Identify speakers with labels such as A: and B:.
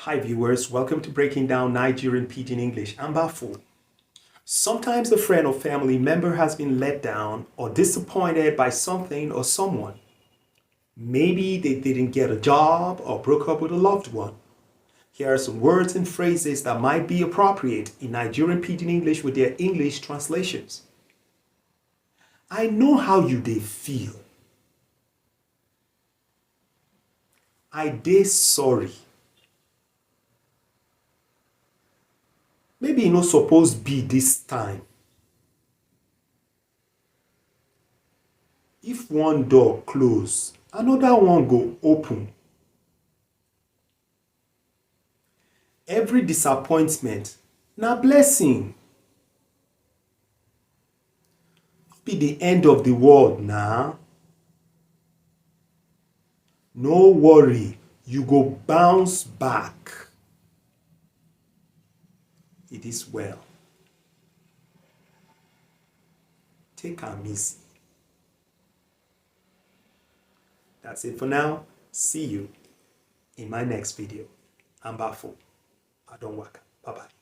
A: Hi viewers, welcome to Breaking Down Nigerian Pidgin English. I'm Bafo. Sometimes a friend or family member has been let down or disappointed by something or someone. Maybe they didn't get a job or broke up with a loved one. Here are some words and phrases that might be appropriate in Nigerian Pidgin English with their English translations. I know how you dey feel. I dey sorry. Maybe e no suppose be this time. If one door close, another one go open. Every disappointment na blessing. No be the end of the world na. No worry, you go bounce back. It is well. Take am easy. That's it for now. See you in my next video. I'm Bafo. I don't work. Bye-bye.